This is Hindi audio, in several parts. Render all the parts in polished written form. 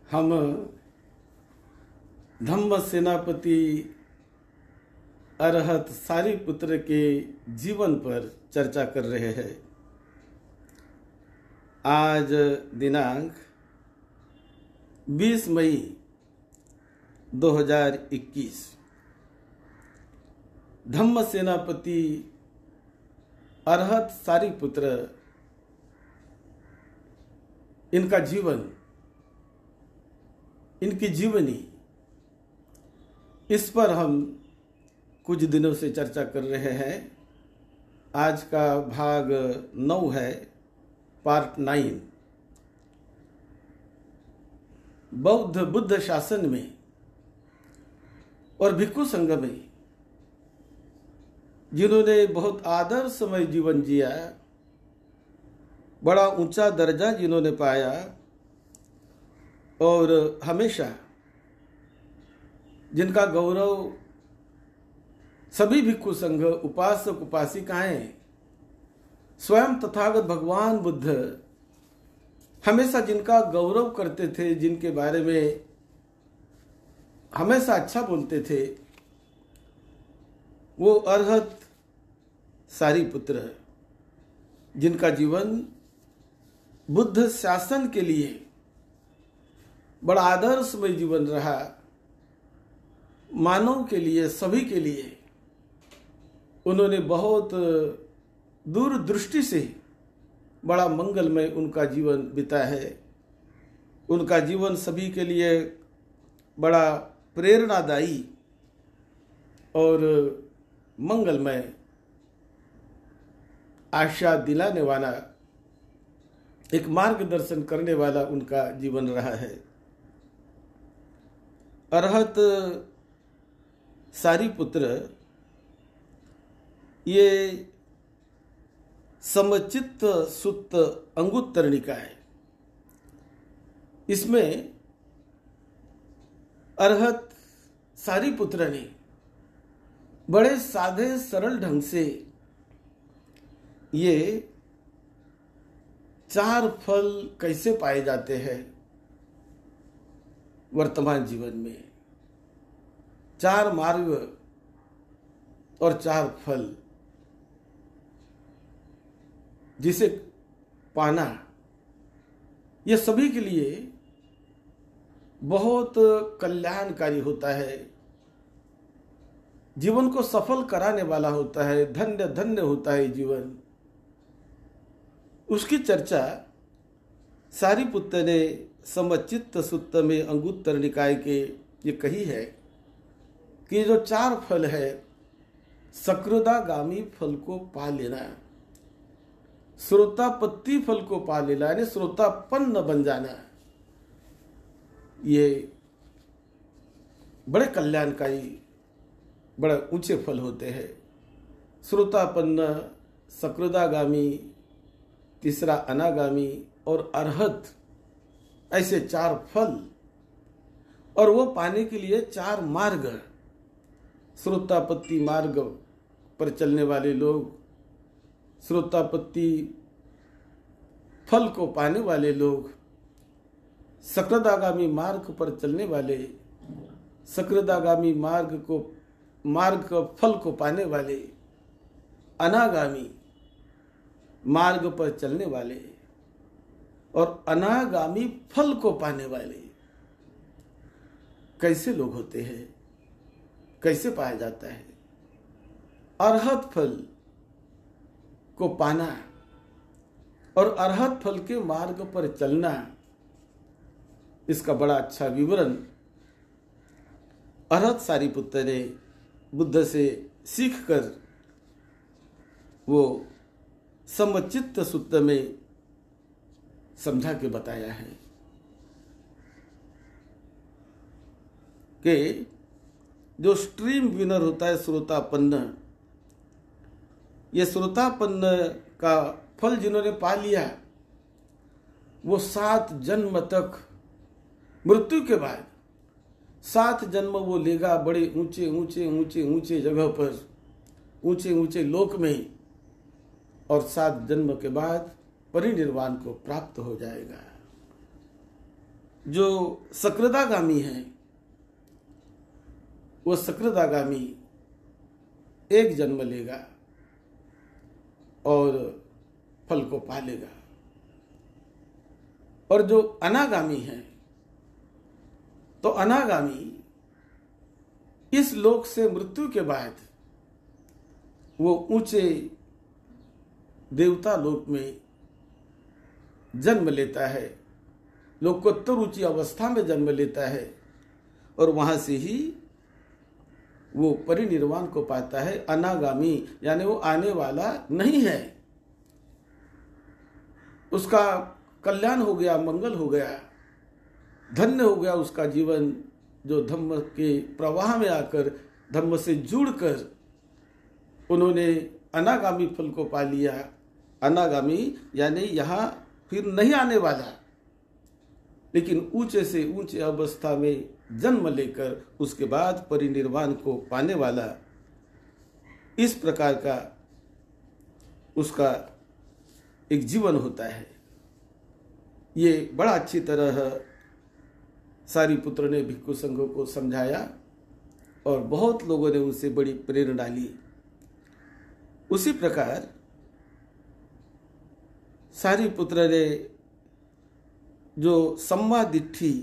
हम धम्म सेनापति अरहत सारिपुत्र के जीवन पर चर्चा कर रहे हैं। आज दिनांक 20 मई 2021 धम्म सेनापति अरहत सारिपुत्र इनका जीवन, इनकी जीवनी, इस पर हम कुछ दिनों से चर्चा कर रहे हैं। आज का भाग 9 है, पार्ट 9। बुद्ध शासन में और भिक्षु संघ में जिन्होंने बहुत आदर्शमय जीवन जिया, बड़ा ऊंचा दर्जा जिन्होंने पाया और हमेशा जिनका गौरव सभी भिक्षु संघ, उपासक उपासिकाएं, स्वयं तथागत भगवान बुद्ध हमेशा जिनका गौरव करते थे, जिनके बारे में हमेशा अच्छा बोलते थे, वो अरहत सारिपुत्र, जिनका जीवन बुद्ध शासन के लिए बड़ा आदर्शमय जीवन रहा, मानव के लिए, सभी के लिए उन्होंने बहुत दूरदृष्टि से बड़ा मंगलमय उनका जीवन बिता है। उनका जीवन सभी के लिए बड़ा प्रेरणादायी और मंगलमय, आशा दिलाने वाला, एक मार्गदर्शन करने वाला उनका जीवन रहा है। अरहत सारिपुत्र ये समचित्त सुत्त अंगुत्तर निकाय, इसमें अरहत सारिपुत्र ने बड़े सादे सरल ढंग से ये 4 फल कैसे पाए जाते हैं वर्तमान जीवन में, 4 मार्ग और 4 फल जिसे पाना, यह सभी के लिए बहुत कल्याणकारी होता है, जीवन को सफल कराने वाला होता है, धन्य धन्य होता है जीवन। उसकी चर्चा सारिपुत्र ने समचित्त सुत्त में अंगुत्तर निकाय के ये कही है कि जो 4 फल है, सकृदागामी फल को पा लेना, श्रोतापत्ति फल को पा लेना, यानी श्रोतापन्न बन जाना, ये बड़े कल्याणकारी, बड़े ऊंचे फल होते हैं। श्रोतापन्न, सकृदागामी, तीसरा अनागामी और अरहत, ऐसे 4 फल, और वो पाने के लिए 4 मार्ग। श्रोतापत्ति मार्ग पर चलने वाले लोग, श्रोतापत्ति फल को पाने वाले लोग, सकृदागामी मार्ग पर चलने वाले, सकृदागामी मार्ग फल को पाने वाले, अनागामी मार्ग पर चलने वाले और अनागामी फल को पाने वाले कैसे लोग होते हैं, कैसे पाया जाता है? अरहत फल को पाना और अरहत फल के मार्ग पर चलना, इसका बड़ा अच्छा विवरण अरहत सारिपुत्र ने बुद्ध से सीखकर वो समचित्त सुत्त में समझा के बताया है कि जो स्ट्रीम विनर होता है श्रोतापन्न, ये श्रोतापन्न का फल जिन्होंने पा लिया, वो 7 जन्म तक, मृत्यु के बाद 7 जन्म वो लेगा, बड़े ऊंचे ऊंचे ऊंचे ऊंचे जगह पर, ऊंचे ऊंचे लोक में, और 7 जन्म के बाद परिनिर्वाण को प्राप्त हो जाएगा। जो सकृदागामी है वो सकृदागामी एक जन्म लेगा और फल को पालेगा, और जो अनागामी है तो अनागामी इस लोक से मृत्यु के बाद वो ऊंचे देवता लोक में जन्म लेता है, लोकोत्तर ऊंची अवस्था में जन्म लेता है, और वहां से ही वो परिनिर्वाण को पाता है। अनागामी यानी वो आने वाला नहीं है, उसका कल्याण हो गया, मंगल हो गया, धन्य हो गया उसका जीवन, जो धम्म के प्रवाह में आकर धम्म से जुड़कर उन्होंने अनागामी फल को पा लिया। अनागामी यानी यहाँ फिर नहीं आने वाला, लेकिन ऊंचे से ऊंचे अवस्था में जन्म लेकर उसके बाद परिनिर्वाण को पाने वाला, इस प्रकार का उसका एक जीवन होता है। ये बड़ा अच्छी तरह सारिपुत्र ने भिक्षु संघों को समझाया और बहुत लोगों ने उनसे बड़ी प्रेरणा ली। उसी प्रकार सारिपुत्र ने जो सम्मा दिट्ठी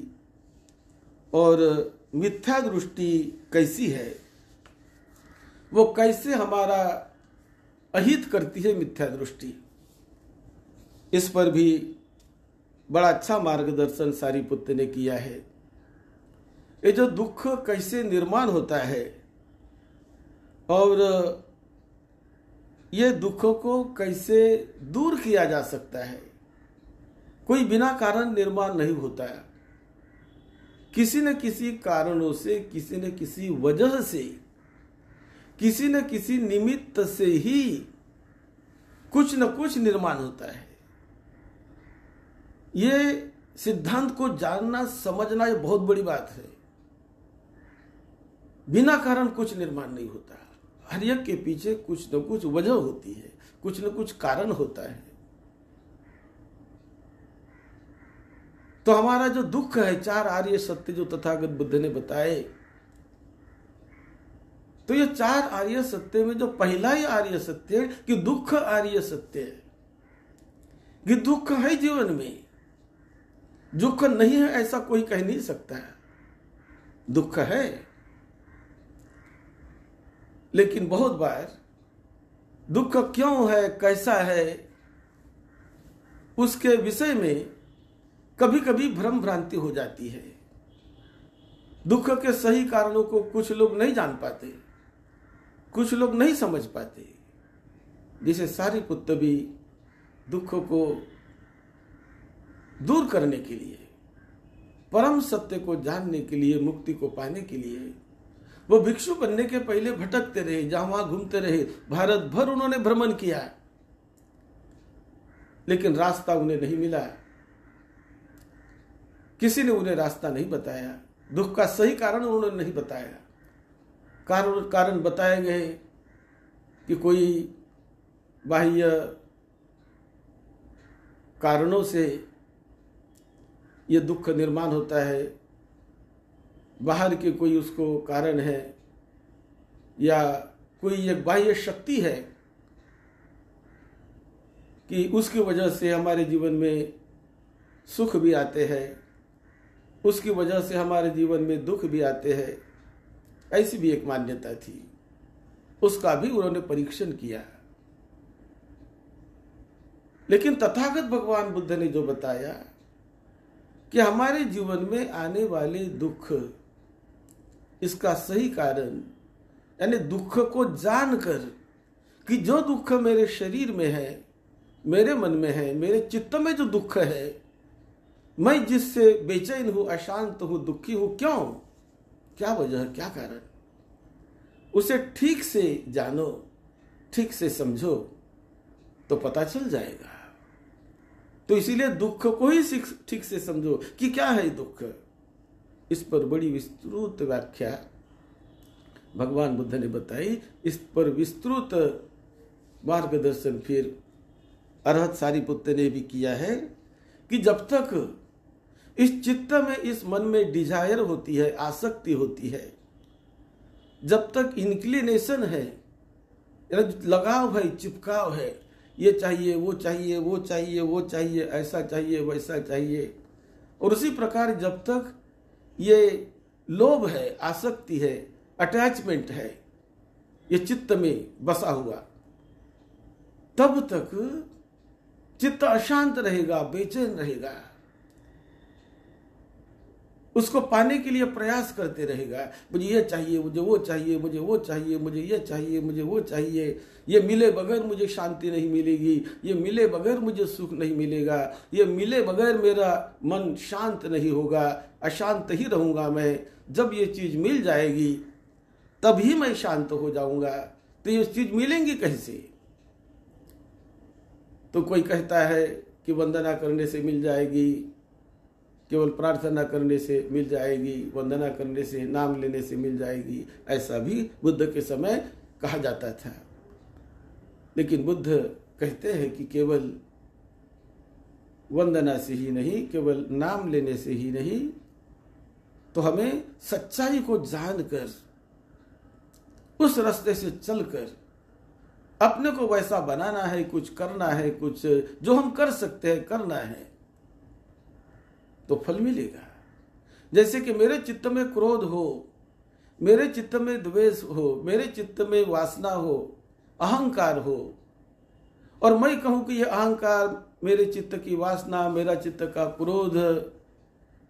और मिथ्या दृष्टि कैसी है, वो कैसे हमारा अहित करती है मिथ्या दृष्टि, इस पर भी बड़ा अच्छा मार्गदर्शन सारिपुत्र ने किया है। ये जो दुख कैसे निर्माण होता है और ये दुखों को कैसे दूर किया जा सकता है। कोई बिना कारण निर्माण नहीं होता है, किसी न किसी कारणों से, किसी न किसी वजह से, किसी न किसी निमित्त से ही कुछ न कुछ निर्माण होता है। ये सिद्धांत को जानना समझना ये बहुत बड़ी बात है। बिना कारण कुछ निर्माण नहीं होता, हर एक के पीछे कुछ न कुछ वजह होती है, कुछ न कुछ कारण होता है। तो हमारा जो दुख है, चार आर्य सत्य जो तथागत बुद्ध ने बताए, तो ये चार आर्य सत्य में जो पहला ही आर्य सत्य है कि दुख आर्य सत्य है, कि दुख है जीवन में, दुख नहीं है ऐसा कोई कह नहीं सकता है। दुख है, लेकिन बहुत बार दुख क्यों है, कैसा है, उसके विषय में कभी कभी भ्रम भ्रांति हो जाती है। दुख के सही कारणों को कुछ लोग नहीं जान पाते, कुछ लोग नहीं समझ पाते। जैसे सारिपुत्र भी दुख को दूर करने के लिए, परम सत्य को जानने के लिए, मुक्ति को पाने के लिए वो भिक्षु बनने के पहले भटकते रहे, जहां वहां घूमते रहे, भारत भर उन्होंने भ्रमण किया, लेकिन रास्ता उन्हें नहीं मिला। किसी ने उन्हें रास्ता नहीं बताया, दुख का सही कारण उन्होंने नहीं बताया। कारण बताए गए कि कोई बाह्य कारणों से ये दुख निर्माण होता है, बाहर के कोई उसको कारण है, या कोई एक बाह्य शक्ति है कि उसकी वजह से हमारे जीवन में सुख भी आते हैं, उसकी वजह से हमारे जीवन में दुख भी आते हैं। ऐसी भी एक मान्यता थी, उसका भी उन्होंने परीक्षण किया। लेकिन तथागत भगवान बुद्ध ने जो बताया कि हमारे जीवन में आने वाले दुख, इसका सही कारण, यानी दुख को जानकर कि जो दुख मेरे शरीर में है, मेरे मन में है, मेरे चित्त में जो दुख है, मैं जिससे बेचैन हूं, अशांत हूं, दुखी हूं, क्यों, क्या वजह, क्या कारण, उसे ठीक से जानो, ठीक से समझो तो पता चल जाएगा। तो इसीलिए दुख को ही ठीक से समझो कि क्या है दुख। इस पर बड़ी विस्तृत व्याख्या भगवान बुद्ध ने बताई। इस पर विस्तृत मार्गदर्शन फिर अरहत सारिपुत्र ने भी किया है कि जब तक इस चित्त में, इस मन में डिजायर होती है, आसक्ति होती है। जब तक इंक्लिनेशन है, लगाव है, चिपकाव है, ये चाहिए, वो चाहिए, वो चाहिए, वो चाहिए, ऐसा चाहिए, वैसा चाहिए, और उसी प्रकार जब तक ये लोभ है, आसक्ति है, अटैचमेंट है, ये चित्त में बसा हुआ, तब तक चित्त अशांत रहेगा, बेचैन रहेगा। उसको पाने के लिए प्रयास करते रहेगा, मुझे ये चाहिए, मुझे वो चाहिए, मुझे वो चाहिए, मुझे ये चाहिए, मुझे वो चाहिए, ये मिले बगैर मुझे शांति नहीं मिलेगी, ये मिले बगैर मुझे सुख नहीं मिलेगा, ये मिले बगैर मेरा मन शांत नहीं होगा, अशांत ही रहूंगा मैं। जब ये चीज मिल जाएगी तभी मैं शांत हो जाऊंगा। तो ये चीज मिलेंगी कैसे? तो कोई कहता है कि वंदना करने से मिल जाएगी, केवल प्रार्थना करने से मिल जाएगी, वंदना करने से, नाम लेने से मिल जाएगी, ऐसा भी बुद्ध के समय कहा जाता था। लेकिन बुद्ध कहते हैं कि केवल वंदना से ही नहीं, केवल नाम लेने से ही नहीं, तो हमें सच्चाई को जानकर, उस रास्ते से चलकर अपने को वैसा बनाना है, कुछ करना है, कुछ जो हम कर सकते हैं करना है, तो फल मिलेगा। जैसे कि मेरे चित्त में क्रोध हो, मेरे चित्त में द्वेष हो, मेरे चित्त में वासना हो, अहंकार हो, और मैं कहूं कि यह अहंकार, मेरे चित्त की वासना, मेरा चित्त का क्रोध,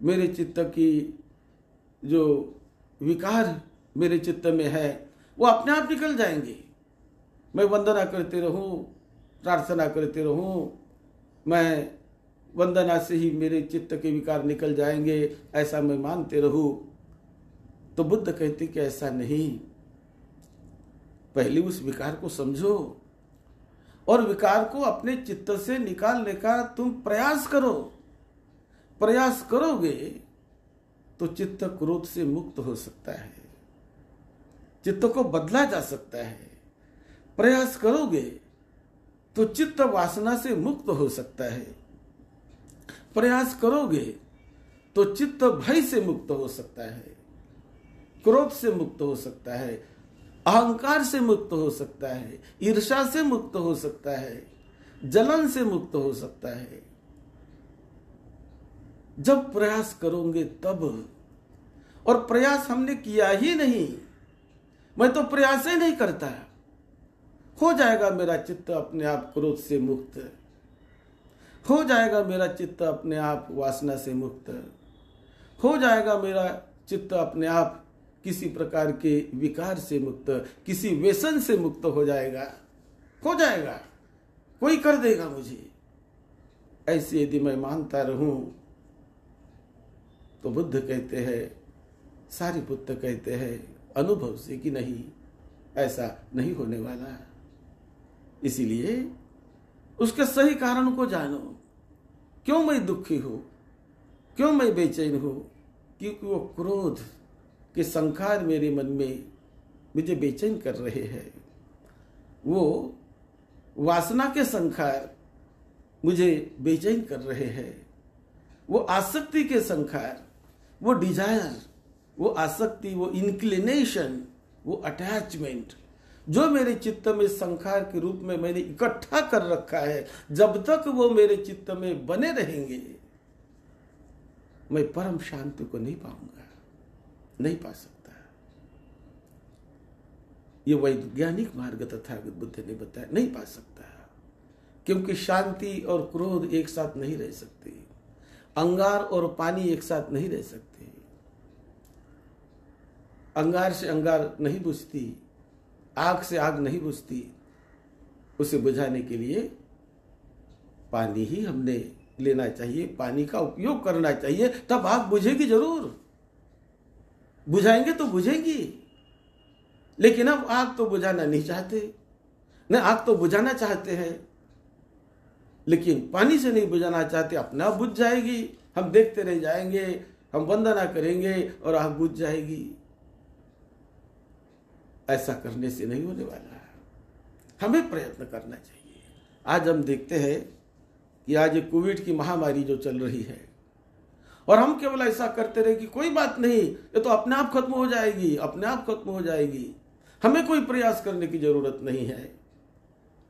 मेरे चित्त की जो विकार मेरे चित्त में है, वो अपने आप निकल जाएंगे। मैं वंदना करते रहूं, प्रार्थना करते रहूं, मैं वंदना से ही मेरे चित्त के विकार निकल जाएंगे, ऐसा मैं मानते रहूं। तो बुद्ध कहते कि ऐसा नहीं, पहले उस विकार को समझो और विकार को अपने चित्त से निकालने का तुम प्रयास करो। प्रयास करोगे तो चित्त क्रोध से मुक्त हो सकता है, चित्त को बदला जा सकता है। प्रयास करोगे तो चित्त वासना से मुक्त हो सकता है। प्रयास करोगे तो चित्त भय से मुक्त हो सकता है, क्रोध से मुक्त हो सकता है, अहंकार से मुक्त हो सकता है, ईर्ष्या से मुक्त हो सकता है, जलन से मुक्त हो सकता है। जब प्रयास करोगे तब, और प्रयास हमने किया ही नहीं, मैं तो प्रयास ही नहीं करता, हो जाएगा मेरा चित्त अपने आप क्रोध से मुक्त, हो जाएगा मेरा चित्त अपने आप वासना से मुक्त, हो जाएगा मेरा चित्त अपने आप किसी प्रकार के विकार से मुक्त, किसी व्यसन से मुक्त हो जाएगा, हो जाएगा, कोई कर देगा मुझे। ऐसे यदि मैं मानता रहूं तो बुद्ध कहते हैं, सारिपुत्र कहते हैं अनुभव से कि नहीं, ऐसा नहीं होने वाला। इसीलिए उसके सही कारण को जानो। क्यों मैं दुखी हूं, क्यों मैं बेचैन हूं? क्योंकि वो क्रोध के संखार मेरे मन में मुझे बेचैन कर रहे हैं, वो वासना के संखार मुझे बेचैन कर रहे हैं, वो आसक्ति के संखार, वो डिजायर, वो आसक्ति, वो इंक्लिनेशन, वो अटैचमेंट जो मेरे चित्त में संखार के रूप में मैंने इकट्ठा कर रखा है, जब तक वो मेरे चित्त में बने रहेंगे मैं परम शांति को नहीं पाऊंगा, नहीं पा सकता। ये वैज्ञानिक मार्ग तथागत बुद्ध ने बताया, नहीं पा सकता, क्योंकि शांति और क्रोध एक साथ नहीं रह सकते, अंगार और पानी एक साथ नहीं रह सकते, अंगार से अंगार नहीं बुझती, आग से आग नहीं बुझती। उसे बुझाने के लिए पानी ही हमने लेना चाहिए, पानी का उपयोग करना चाहिए, तब आग बुझेगी जरूर। बुझाएंगे तो बुझेगी, लेकिन अब आग तो बुझाना नहीं चाहते, न आग तो बुझाना चाहते हैं, लेकिन पानी से नहीं बुझाना चाहते, अपना बुझ जाएगी, हम देखते रह जाएंगे, हम वंदना करेंगे और आग बुझ जाएगी। ऐसा करने से नहीं होने वाला, हमें प्रयत्न करना चाहिए। आज हम देखते हैं कि आज कोविड की महामारी जो चल रही है, और हम केवल ऐसा करते रहे कि कोई बात नहीं, ये तो अपने आप खत्म हो जाएगी, अपने आप खत्म हो जाएगी, हमें कोई प्रयास करने की जरूरत नहीं है।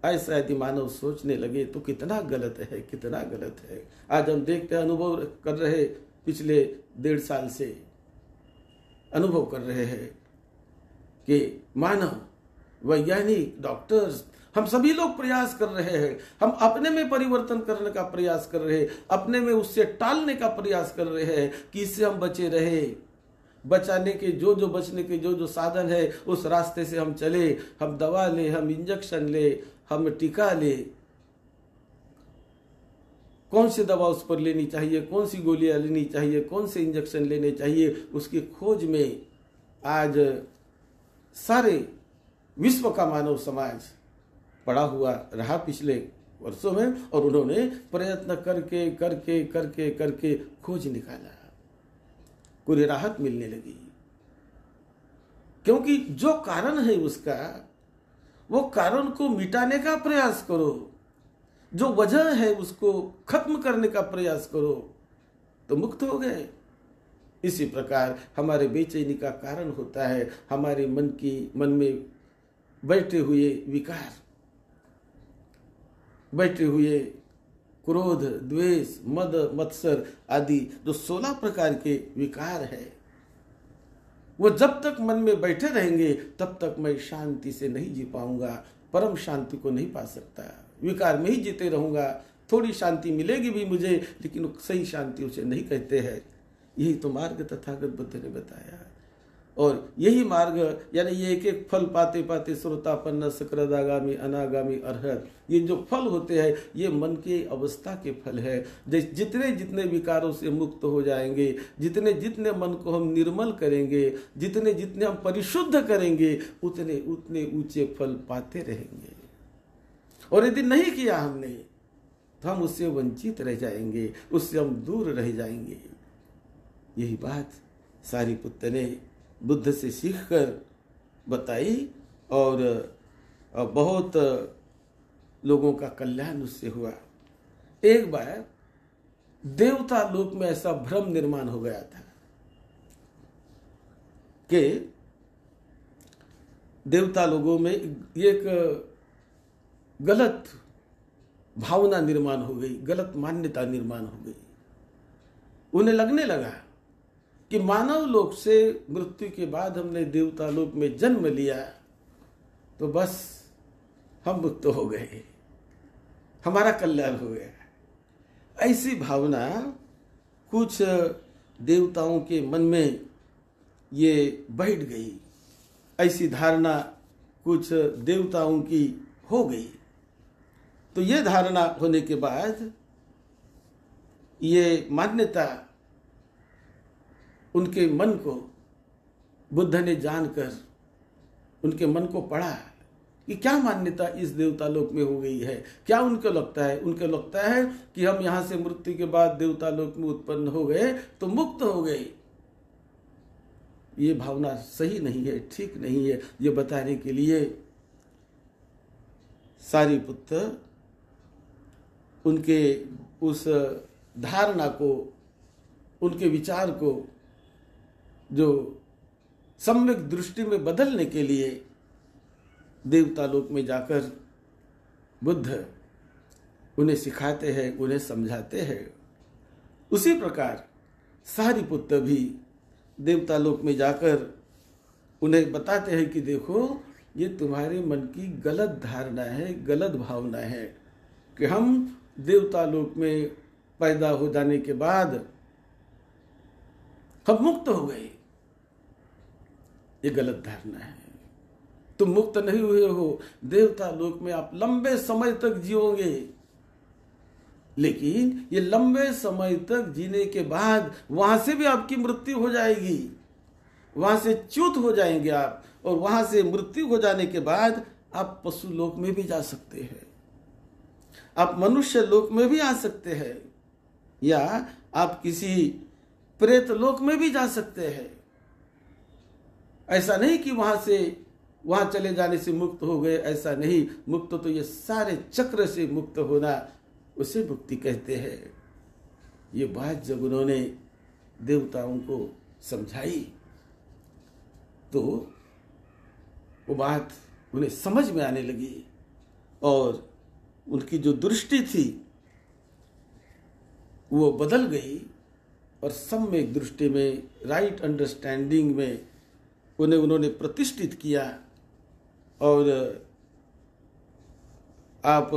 ऐसा यदि मानव सोचने लगे तो कितना गलत है, कितना गलत है। आज हम देखते हैं, अनुभव कर रहे, पिछले 1.5 साल से अनुभव कर रहे हैं कि मानव, वैज्ञानिक, डॉक्टर्स, हम सभी लोग प्रयास कर रहे हैं, हम अपने में परिवर्तन करने का प्रयास कर रहे हैं, अपने में उससे टालने का प्रयास कर रहे हैं कि इससे हम बचे रहे। बचाने के जो बचने के जो साधन है उस रास्ते से हम चले, हम दवा ले, हम इंजेक्शन ले, हम टीका ले, कौन सी दवा उस पर लेनी चाहिए, कौन सी गोलियां लेनी चाहिए, कौन से इंजेक्शन लेने चाहिए, उसकी खोज में आज सारे विश्व का मानव समाज पड़ा हुआ रहा पिछले वर्षों में, और उन्होंने प्रयत्न करके करके करके करके खोज निकाला, पूरी राहत मिलने लगी। क्योंकि जो कारण है उसका, वो कारण को मिटाने का प्रयास करो, जो वजह है उसको खत्म करने का प्रयास करो तो मुक्त हो गए। इसी प्रकार हमारे बेचैनी का कारण होता है हमारे मन में बैठे हुए विकार, बैठे हुए क्रोध, द्वेष, मद, मत्सर आदि जो 16 प्रकार के विकार है, वो जब तक मन में बैठे रहेंगे तब तक मैं शांति से नहीं जी पाऊंगा, परम शांति को नहीं पा सकता। विकार में ही जीते रहूंगा, थोड़ी शांति मिलेगी भी मुझे, लेकिन सही शांति उसे नहीं कहते हैं। यही तो मार्ग तथागत बुद्ध ने बताया, और यही मार्ग, यानी ये एक एक फल पाते पाते श्रोतापन्न, सकृदागामी, अनागामी, अरहत, ये जो फल होते हैं ये मन के अवस्था के फल है। जितने जितने विकारों से मुक्त हो जाएंगे, जितने जितने मन को हम निर्मल करेंगे, जितने जितने हम परिशुद्ध करेंगे, उतने उतने ऊंचे फल पाते रहेंगे। और यदि नहीं किया हमने तो हम उससे वंचित रह जाएंगे, उससे हम दूर रह जाएंगे। यही बात सारिपुत्र ने बुद्ध से सीखकर बताई, और बहुत लोगों का कल्याण उससे हुआ। एक बार देवता लोक में ऐसा भ्रम निर्माण हो गया था कि देवता लोगों में एक गलत भावना निर्माण हो गई, गलत मान्यता निर्माण हो गई। उन्हें लगने लगा कि मानव लोक से मृत्यु के बाद हमने देवता लोक में जन्म लिया तो बस हम मुक्त हो गए, हमारा कल्याण हो गया। ऐसी भावना कुछ देवताओं के मन में ये बैठ गई, ऐसी धारणा कुछ देवताओं की हो गई। तो ये धारणा होने के बाद ये मान्यता उनके मन को बुद्ध ने जानकर उनके मन को पढ़ा कि क्या मान्यता इस देवता लोक में हो गई है। क्या उनको लगता है कि हम यहां से मृत्यु के बाद देवता लोक में उत्पन्न हो गए तो मुक्त हो गए। ये भावना सही नहीं है, ठीक नहीं है। ये बताने के लिए सारिपुत्र उनके उस धारणा को, उनके विचार को जो सम्यक दृष्टि में बदलने के लिए देवता लोक में जाकर बुद्ध उन्हें सिखाते हैं, उन्हें समझाते हैं। उसी प्रकार सारिपुत्र भी देवता लोक में जाकर उन्हें बताते हैं कि देखो, ये तुम्हारे मन की गलत धारणा है, गलत भावना है कि हम देवता लोक में पैदा हो जाने के बाद हम मुक्त हो गए। ये गलत धारणा है। तुम मुक्त नहीं हुए हो। देवता लोक में आप लंबे समय तक जियोगे, लेकिन ये लंबे समय तक जीने के बाद वहां से भी आपकी मृत्यु हो जाएगी, वहां से च्युत हो जाएंगे आप, और वहां से मृत्यु हो जाने के बाद आप पशु लोक में भी जा सकते हैं, आप मनुष्य लोक में भी आ सकते हैं, या आप किसी प्रेत लोक में भी जा सकते हैं। ऐसा नहीं कि वहां चले जाने से मुक्त हो गए, ऐसा नहीं। मुक्त तो ये सारे चक्र से मुक्त होना, उसे मुक्ति कहते हैं। ये बात जब उन्होंने देवताओं को समझाई तो वो बात उन्हें समझ में आने लगी और उनकी जो दृष्टि थी वो बदल गई और सम्यक दृष्टि में, राइट अंडरस्टैंडिंग में उन्होंने प्रतिष्ठित किया। और आप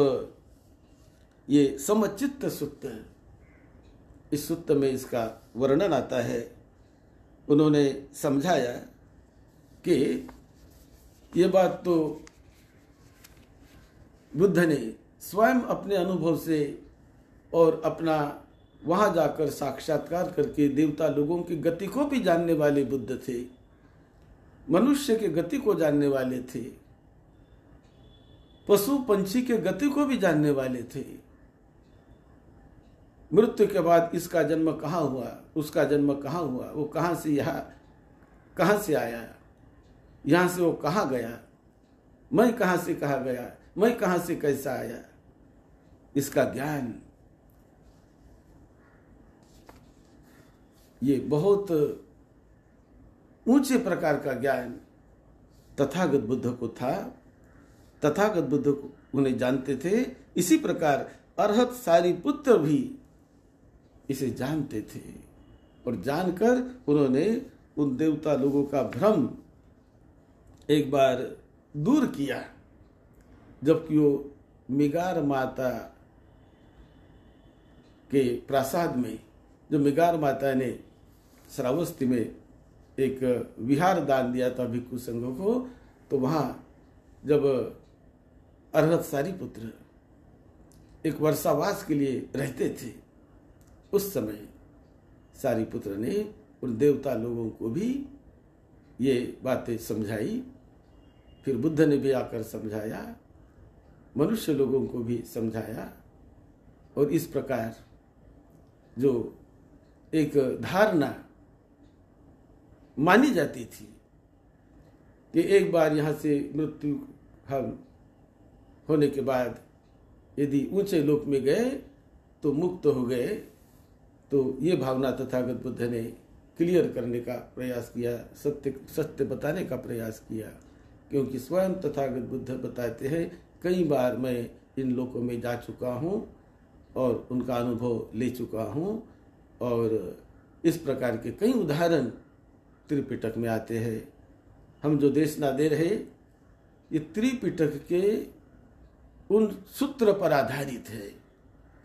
ये समचित्त सुत्त, इस सुत्त में इसका वर्णन आता है। उन्होंने समझाया कि ये बात तो बुद्ध ने स्वयं अपने अनुभव से और अपना वहां जाकर साक्षात्कार करके देवता लोगों की गति को भी जानने वाले बुद्ध थे, मनुष्य के गति को जानने वाले थे, पशु पंछी के गति को भी जानने वाले थे। मृत्यु के बाद इसका जन्म कहाँ हुआ, उसका जन्म कहाँ हुआ, वो कहाँ से आया, यहां से वो कहाँ गया, मैं कहाँ से कहाँ गया, मैं कहाँ से कैसा आया, इसका ज्ञान, ये बहुत ऊंचे प्रकार का ज्ञान तथागत बुद्ध को था। तथागत बुद्ध को उन्हें जानते थे। इसी प्रकार अरहत सारिपुत्र भी इसे जानते थे और जानकर उन्होंने उन देवता लोगों का भ्रम एक बार दूर किया। जबकि वो मिगार माता के प्रासाद में, जो मिगार माता ने श्रावस्ती में एक विहार दान दिया था भिक्षु संघ को, तो वहां जब अरहत सारिपुत्र एक वर्षावास के लिए रहते थे, उस समय सारिपुत्र ने उन देवता लोगों को भी ये बातें समझाई। फिर बुद्ध ने भी आकर समझाया, मनुष्य लोगों को भी समझाया। और इस प्रकार जो एक धारणा मानी जाती थी कि एक बार यहाँ से मृत्यु हम होने के बाद यदि ऊंचे लोक में गए तो मुक्त हो गए, तो ये भावना तथागत बुद्ध ने क्लियर करने का प्रयास किया, सत्य बताने का प्रयास किया। क्योंकि स्वयं तथागत बुद्ध बताते हैं, कई बार मैं इन लोकों में जा चुका हूँ और उनका अनुभव ले चुका हूँ। और इस प्रकार के कई उदाहरण त्रिपिटक में आते हैं। हम जो देशना दे रहे, ये त्रिपिटक के उन सूत्र पर आधारित है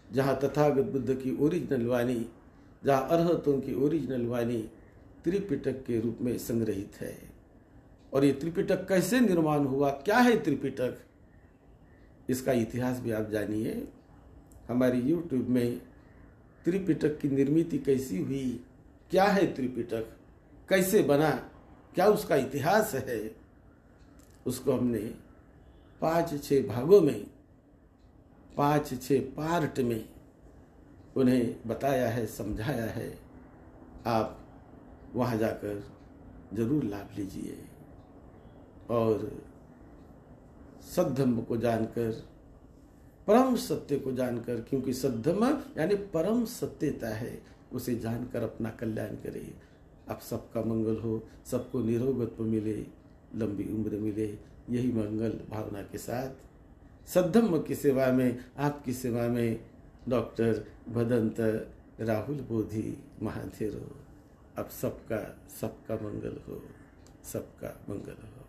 जहाँ तथागत बुद्ध की ओरिजिनल वाणी, जहाँ अरहतों की ओरिजिनल वाणी त्रिपिटक के रूप में संग्रहित है। और ये त्रिपिटक कैसे निर्माण हुआ, क्या है त्रिपिटक, इसका इतिहास भी आप जानिए। हमारी YouTube में त्रिपिटक की निर्मिति कैसी हुई, क्या है त्रिपिटक, कैसे बना, क्या उसका इतिहास है, उसको हमने 5-6 भागों में, 5-6 पार्ट में उन्हें बताया है, समझाया है। आप वहाँ जाकर जरूर लाभ लीजिए और सद्धम्म को जानकर, परम सत्य को जानकर, क्योंकि सद्धम्म यानी परम सत्यता है, उसे जानकर अपना कल्याण करें। आप सबका मंगल हो, सबको निरोगत्व मिले, लंबी उम्र मिले, यही मंगल भावना के साथ सद्धम्म की सेवा में, आपकी सेवा में डॉक्टर भदंत राहुल बोधि महाथेरो। अब सबका मंगल हो, सबका मंगल हो।